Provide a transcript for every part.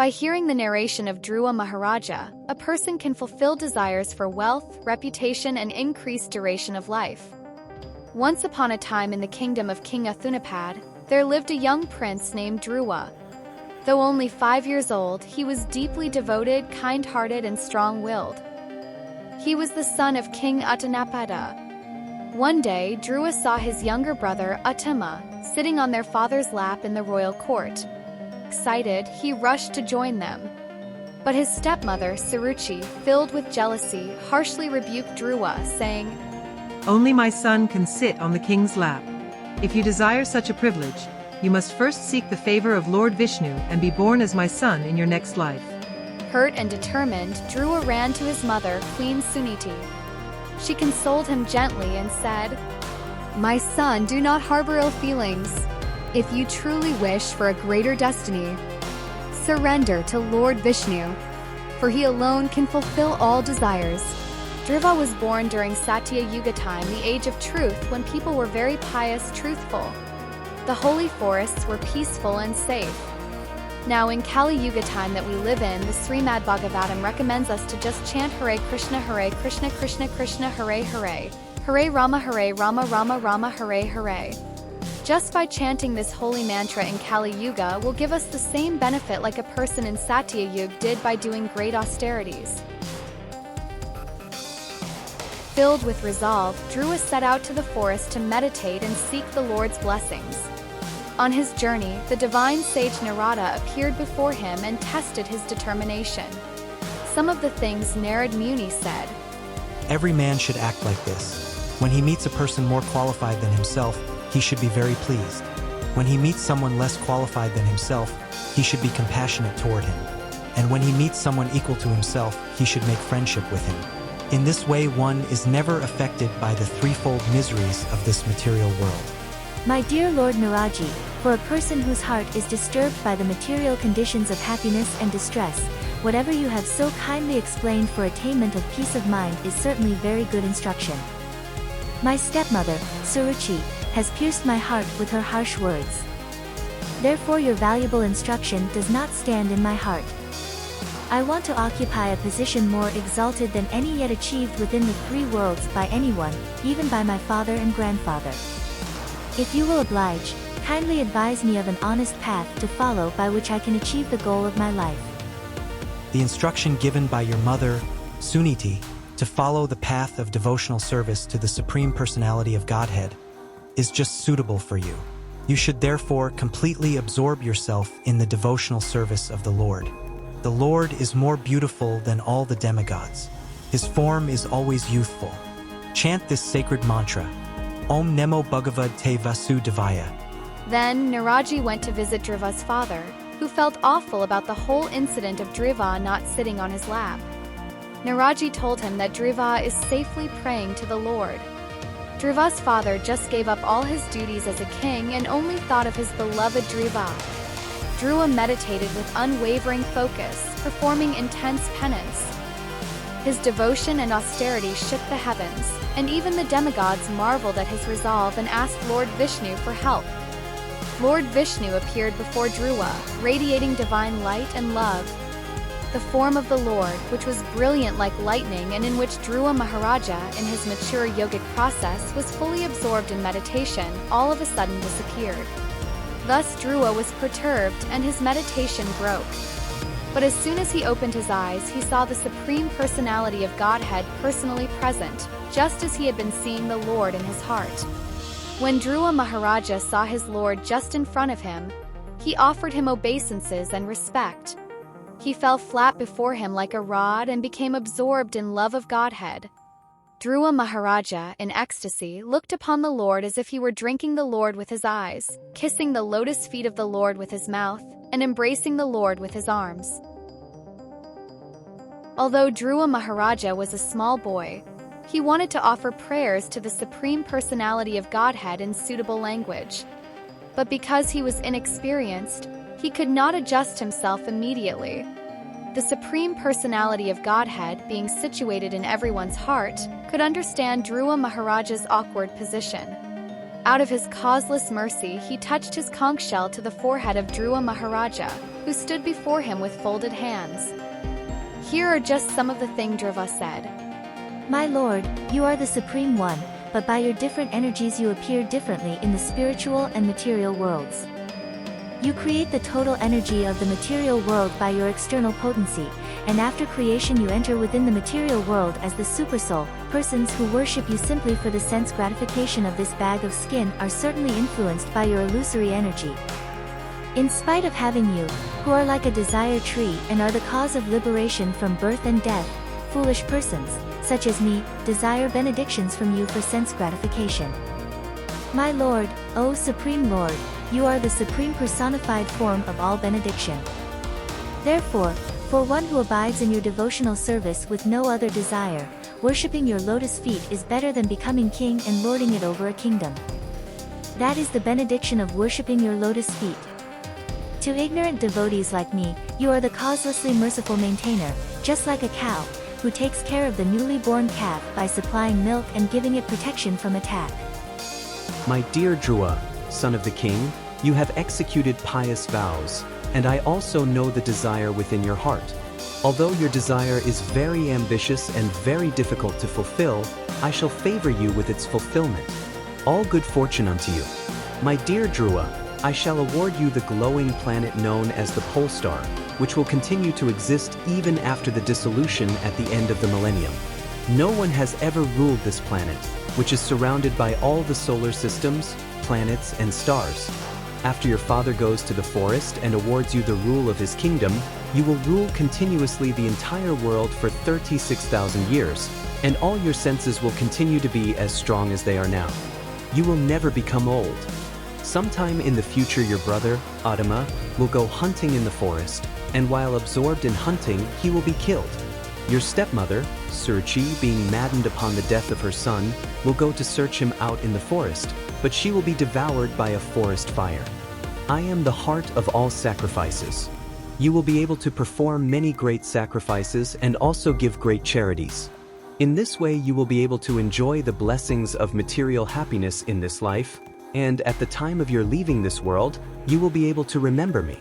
By hearing the narration of Dhruva Mahārāja, a person can fulfill desires for wealth, reputation, and increased duration of life. Once upon a time in the kingdom of King Athunapad, there lived a young prince named Dhruva. Though only 5 years old, he was deeply devoted, kind-hearted, and strong-willed. He was the son of King Uttanapada. One day, Dhruva saw his younger brother, Uttama, sitting on their father's lap in the royal court. Excited, he rushed to join them. But his stepmother, Suruchi, filled with jealousy, harshly rebuked Dhruva, saying, "Only my son can sit on the king's lap. If you desire such a privilege, you must first seek the favor of Lord Vishnu and be born as my son in your next life." Hurt and determined, Dhruva ran to his mother, Queen Suniti. She consoled him gently and said, "My son, do not harbor ill feelings. If you truly wish for a greater destiny, surrender to Lord Vishnu, for he alone can fulfill all desires." Dhruva was born during Satya Yuga time, the age of truth, when people were very pious, truthful. The holy forests were peaceful and safe. Now in Kali Yuga time that we live in, the Srimad Bhagavatam recommends us to just chant Hare Krishna Krishna Krishna Hare Hare, Hare Rama Rama Rama Hare Hare. Just by chanting this holy mantra in Kali Yuga will give us the same benefit like a person in Satya Yuga did by doing great austerities. Filled with resolve, Dhruva set out to the forest to meditate and seek the Lord's blessings. On his journey, the divine sage Narada appeared before him and tested his determination. Some of the things Narad Muni said. Every man should act like this. When he meets a person more qualified than himself, he should be very pleased. When he meets someone less qualified than himself, he should be compassionate toward him. And when he meets someone equal to himself, he should make friendship with him. In this way, one is never affected by the threefold miseries of this material world. My dear Lord Naraji, for a person whose heart is disturbed by the material conditions of happiness and distress, whatever you have so kindly explained for attainment of peace of mind is certainly very good instruction. My stepmother, Suruchi, has pierced my heart with her harsh words. Therefore your valuable instruction does not stand in my heart. I want to occupy a position more exalted than any yet achieved within the three worlds by anyone, even by my father and grandfather. If you will oblige, kindly advise me of an honest path to follow by which I can achieve the goal of my life. The instruction given by your mother, Suniti, to follow the path of devotional service to the Supreme Personality of Godhead, is just suitable for you. You should therefore completely absorb yourself in the devotional service of the Lord. The Lord is more beautiful than all the demigods. His form is always youthful. Chant this sacred mantra, Om Namo Bhagavate Vasudevaya. Then Naraji went to visit Dhruva's father, who felt awful about the whole incident of Dhruva not sitting on his lap. Naraji told him that Dhruva is safely praying to the Lord. Dhruva's father just gave up all his duties as a king and only thought of his beloved Dhruva. Dhruva meditated with unwavering focus, performing intense penance. His devotion and austerity shook the heavens, and even the demigods marveled at his resolve and asked Lord Vishnu for help. Lord Vishnu appeared before Dhruva, radiating divine light and love. The form of the Lord, which was brilliant like lightning and in which Dhruva Mahārāja, in his mature yogic process, was fully absorbed in meditation, all of a sudden disappeared. Thus Dhruva was perturbed and his meditation broke. But as soon as he opened his eyes, he saw the Supreme Personality of Godhead personally present, just as he had been seeing the Lord in his heart. When Dhruva Mahārāja saw his Lord just in front of him, he offered him obeisances and respect. He fell flat before him like a rod and became absorbed in love of Godhead. Dhruva Mahārāja, in ecstasy, looked upon the Lord as if he were drinking the Lord with his eyes, kissing the lotus feet of the Lord with his mouth, and embracing the Lord with his arms. Although Dhruva Mahārāja was a small boy, he wanted to offer prayers to the Supreme Personality of Godhead in suitable language. But because he was inexperienced, he could not adjust himself immediately. The Supreme Personality of Godhead, being situated in everyone's heart, could understand Dhruva Mahārāja's awkward position. Out of his causeless mercy, he touched his conch shell to the forehead of Dhruva Mahārāja, who stood before him with folded hands. Here are just some of the things Dhruva said. My lord, you are the Supreme One, but by your different energies you appear differently in the spiritual and material worlds. You create the total energy of the material world by your external potency, and after creation you enter within the material world as the Supersoul. Persons who worship you simply for the sense gratification of this bag of skin are certainly influenced by your illusory energy. In spite of having you, who are like a desire tree and are the cause of liberation from birth and death, foolish persons, such as me, desire benedictions from you for sense gratification. My Lord, O Supreme Lord, you are the supreme personified form of all benediction. Therefore, for one who abides in your devotional service with no other desire, worshipping your lotus feet is better than becoming king and lording it over a kingdom. That is the benediction of worshipping your lotus feet. To ignorant devotees like me, you are the causelessly merciful maintainer, just like a cow, who takes care of the newly born calf by supplying milk and giving it protection from attack. My dear Dhruva, son of the king, you have executed pious vows, and I also know the desire within your heart. Although your desire is very ambitious and very difficult to fulfill, I shall favor you with its fulfillment. All good fortune unto you. My dear Dhruva, I shall award you the glowing planet known as the Pole Star, which will continue to exist even after the dissolution at the end of the millennium. No one has ever ruled this planet, which is surrounded by all the solar systems, planets, and stars. After your father goes to the forest and awards you the rule of his kingdom, you will rule continuously the entire world for 36,000 years, and all your senses will continue to be as strong as they are now. You will never become old. Sometime in the future your brother, Adama, will go hunting in the forest, and while absorbed in hunting, he will be killed. Your stepmother, Surchi, being maddened upon the death of her son, will go to search him out in the forest, but she will be devoured by a forest fire. I am the heart of all sacrifices. You will be able to perform many great sacrifices and also give great charities. In this way you will be able to enjoy the blessings of material happiness in this life, and at the time of your leaving this world, you will be able to remember me.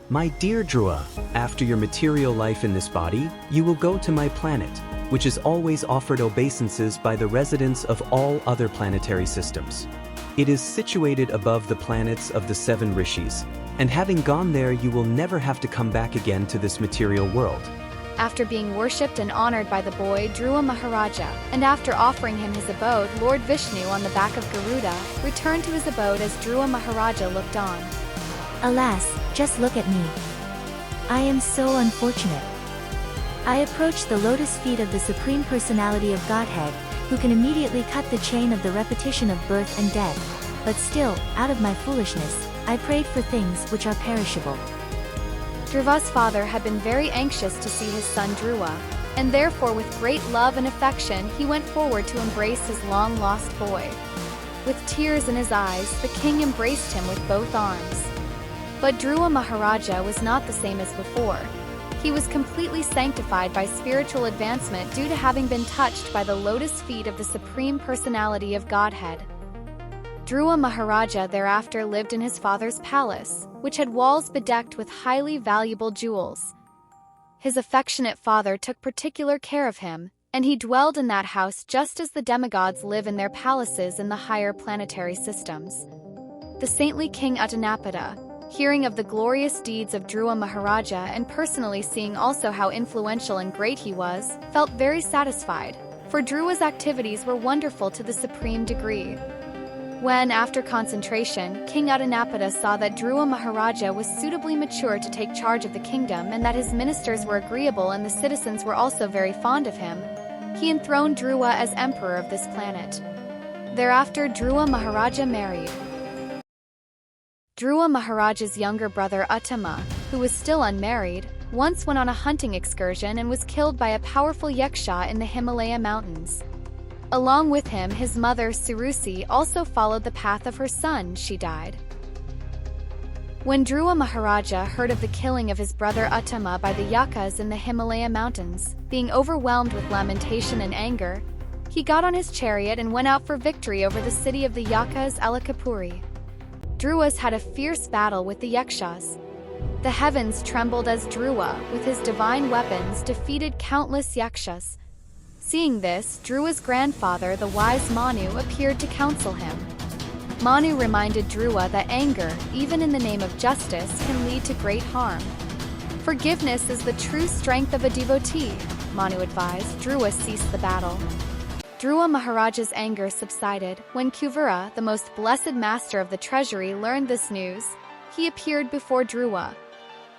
My dear Dhruva, after your material life in this body, you will go to my planet, which is always offered obeisances by the residents of all other planetary systems. It is situated above the planets of the 7 rishis, and having gone there you will never have to come back again to this material world. After being worshipped and honored by the boy Dhruva Mahārāja, and after offering him his abode, Lord Vishnu on the back of Garuda returned to his abode as Dhruva Mahārāja looked on. Alas, just look at me. I am so unfortunate. I approach the lotus feet of the Supreme Personality of Godhead, who can immediately cut the chain of the repetition of birth and death, but still, out of my foolishness, I prayed for things which are perishable. Dhruva's father had been very anxious to see his son Dhruva, and therefore with great love and affection he went forward to embrace his long-lost boy. With tears in his eyes, the king embraced him with both arms. But Dhruva Mahārāja was not the same as before. He was completely sanctified by spiritual advancement due to having been touched by the lotus feet of the Supreme Personality of Godhead. Dhruva Mahārāja thereafter lived in his father's palace, which had walls bedecked with highly valuable jewels. His affectionate father took particular care of him, and he dwelled in that house just as the demigods live in their palaces in the higher planetary systems. The saintly king Uttanapata, hearing of the glorious deeds of Dhruva Mahārāja and personally seeing also how influential and great he was, felt very satisfied, for Dhruva's activities were wonderful to the supreme degree. When, after concentration, King Uttanapata saw that Dhruva Mahārāja was suitably mature to take charge of the kingdom and that his ministers were agreeable and the citizens were also very fond of him, he enthroned Dhruva as emperor of this planet. Thereafter Dhruva Mahārāja married. Dhruva Mahārāja's younger brother Uttama, who was still unmarried, once went on a hunting excursion and was killed by a powerful yaksha in the Himalaya mountains. Along with him, his mother Surusi also followed the path of her son. She died. When Dhruva Mahārāja heard of the killing of his brother Uttama by the yakas in the Himalaya mountains, being overwhelmed with lamentation and anger, He got on his chariot and went out for victory over the city of the Yaksas Alakapuri. Dhruvas had a fierce battle with the Yakshas. The heavens trembled as Dhruva, with his divine weapons, defeated countless Yakshas. Seeing this, Dhruva's grandfather, the wise Manu, appeared to counsel him. Manu reminded Dhruva that anger, even in the name of justice, can lead to great harm. Forgiveness is the true strength of a devotee, Manu advised. Dhruva ceased the battle. Dhruva Mahārāja's anger subsided. When Kuvera, the most blessed master of the treasury, learned this news, he appeared before Dhruva.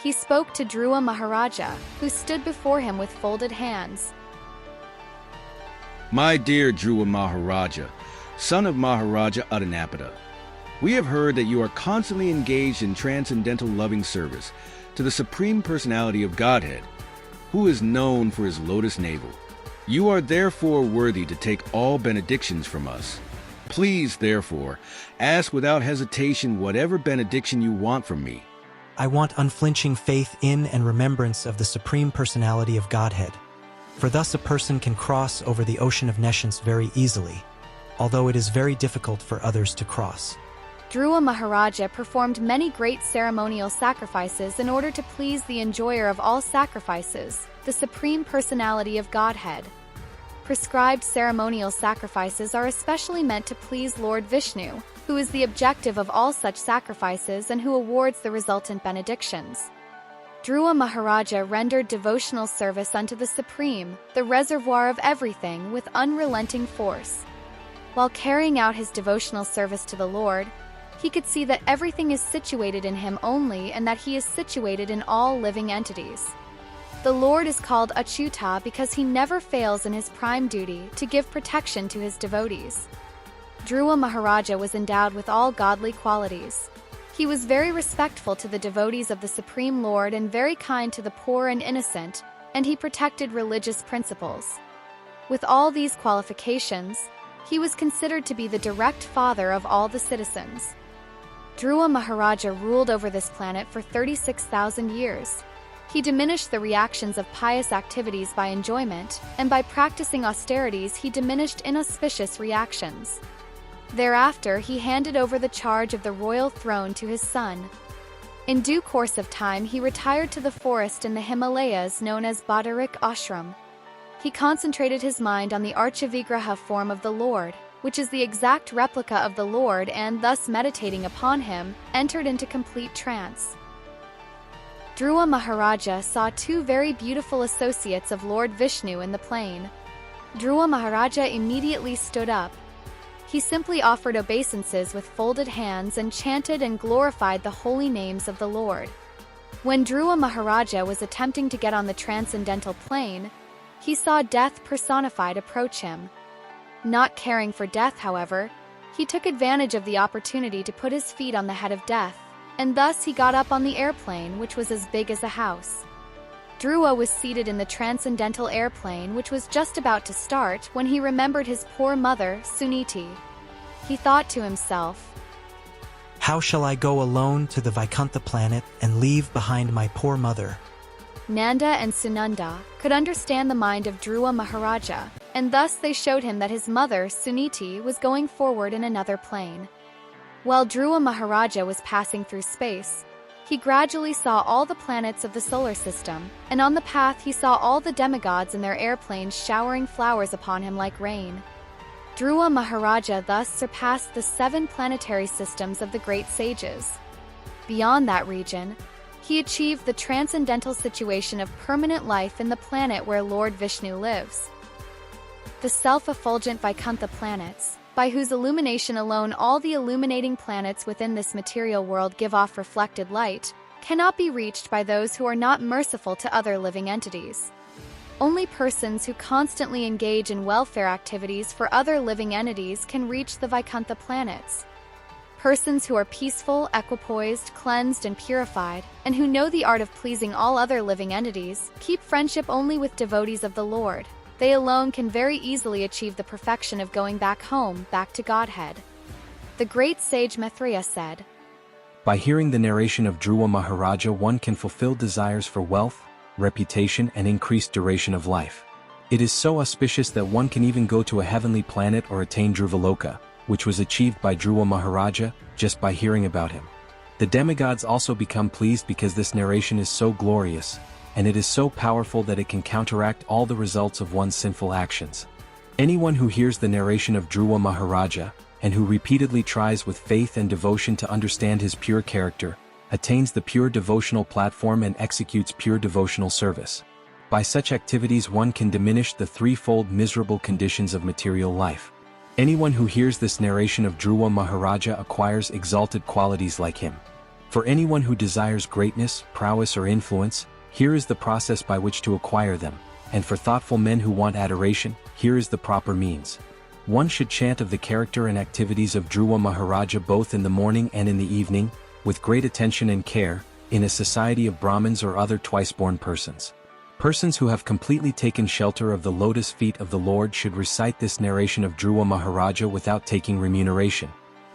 He spoke to Dhruva Mahārāja, who stood before him with folded hands. My dear Dhruva Mahārāja, son of Mahārāja Adanapada, we have heard that you are constantly engaged in transcendental loving service to the Supreme Personality of Godhead, who is known for his lotus navel. You are therefore worthy to take all benedictions from us. Please, therefore, ask without hesitation whatever benediction you want from me. I want unflinching faith in and remembrance of the Supreme Personality of Godhead, for thus a person can cross over the ocean of nescience very easily, although it is very difficult for others to cross. Dhruva Mahārāja performed many great ceremonial sacrifices in order to please the enjoyer of all sacrifices, the Supreme Personality of Godhead. Prescribed ceremonial sacrifices are especially meant to please Lord Vishnu, who is the objective of all such sacrifices and who awards the resultant benedictions. Dhruva Mahārāja rendered devotional service unto the Supreme, the reservoir of everything, with unrelenting force. While carrying out his devotional service to the Lord, he could see that everything is situated in him only and that he is situated in all living entities. The Lord is called Achyuta because he never fails in his prime duty to give protection to his devotees. Dhruva Mahārāja was endowed with all godly qualities. He was very respectful to the devotees of the Supreme Lord and very kind to the poor and innocent, and he protected religious principles. With all these qualifications, he was considered to be the direct father of all the citizens. Dhruva Mahārāja ruled over this planet for 36,000 years. He diminished the reactions of pious activities by enjoyment, and by practicing austerities he diminished inauspicious reactions. Thereafter, he handed over the charge of the royal throne to his son. In due course of time, he retired to the forest in the Himalayas known as Badarik Ashram. He concentrated his mind on the Archavigraha form of the Lord, which is the exact replica of the Lord, and thus meditating upon him, entered into complete trance. Dhruva Mahārāja saw two very beautiful associates of Lord Vishnu in the plain. Dhruva Mahārāja immediately stood up. He simply offered obeisances with folded hands and chanted and glorified the holy names of the Lord. When Dhruva Mahārāja was attempting to get on the transcendental plane, he saw death personified approach him. Not caring for death, however, he took advantage of the opportunity to put his feet on the head of death, and thus he got up on the airplane, which was as big as a house. Dhruva was seated in the transcendental airplane, which was just about to start, when he remembered his poor mother, Suniti. He thought to himself, How shall I go alone to the Vaikuntha planet and leave behind my poor mother? Nanda and Sunanda could understand the mind of Dhruva Mahārāja, and thus they showed him that his mother, Suniti, was going forward in another plane. While Dhruva Mahārāja was passing through space, he gradually saw all the planets of the solar system, and on the path he saw all the demigods in their airplanes showering flowers upon him like rain. Dhruva Mahārāja thus surpassed the 7 planetary systems of the great sages. Beyond that region, he achieved the transcendental situation of permanent life in the planet where Lord Vishnu lives. The self-effulgent Vaikuntha planets, by whose illumination alone all the illuminating planets within this material world give off reflected light, cannot be reached by those who are not merciful to other living entities. Only persons who constantly engage in welfare activities for other living entities can reach the Vaikuntha planets. Persons who are peaceful, equipoised, cleansed, and purified, and who know the art of pleasing all other living entities, keep friendship only with devotees of the Lord. They alone can very easily achieve the perfection of going back home, back to Godhead. The great sage Maitreya said, By hearing the narration of Dhruva Mahārāja, one can fulfill desires for wealth, reputation, and increased duration of life. It is so auspicious that one can even go to a heavenly planet or attain Dhruvaloka, which was achieved by Dhruva Mahārāja, just by hearing about him. The demigods also become pleased because this narration is so glorious, and it is so powerful that it can counteract all the results of one's sinful actions. Anyone who hears the narration of Dhruva Mahārāja, and who repeatedly tries with faith and devotion to understand his pure character, attains the pure devotional platform and executes pure devotional service. By such activities one can diminish the threefold miserable conditions of material life. Anyone who hears this narration of Dhruva Mahārāja acquires exalted qualities like him. For anyone who desires greatness, prowess or influence, here is the process by which to acquire them, and for thoughtful men who want adoration, here is the proper means. One should chant of the character and activities of Dhruva Mahārāja both in the morning and in the evening, with great attention and care, in a society of Brahmins or other twice-born persons. Persons who have completely taken shelter of the lotus feet of the Lord should recite this narration of Dhruva Mahārāja without taking remuneration.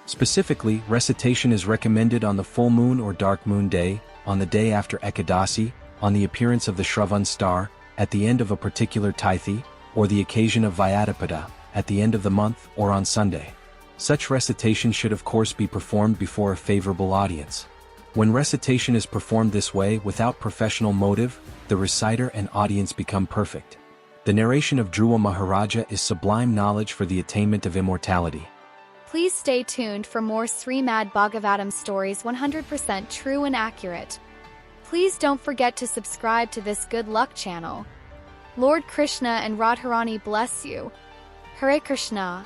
Specifically, recitation is recommended on the full moon or dark moon day, on the day after Ekadasi, on the appearance of the Shravan star, at the end of a particular Tithi, or the occasion of Vyadapada, at the end of the month or on Sunday. Such recitation should of course be performed before a favorable audience. When recitation is performed this way without professional motive, the reciter and audience become perfect. The narration of Dhruva Mahārāja is sublime knowledge for the attainment of immortality. Please stay tuned for more Srimad Bhagavatam stories 100% true and accurate. Please don't forget to subscribe to this good luck channel. Lord Krishna and Radharani bless you. Hare Krishna.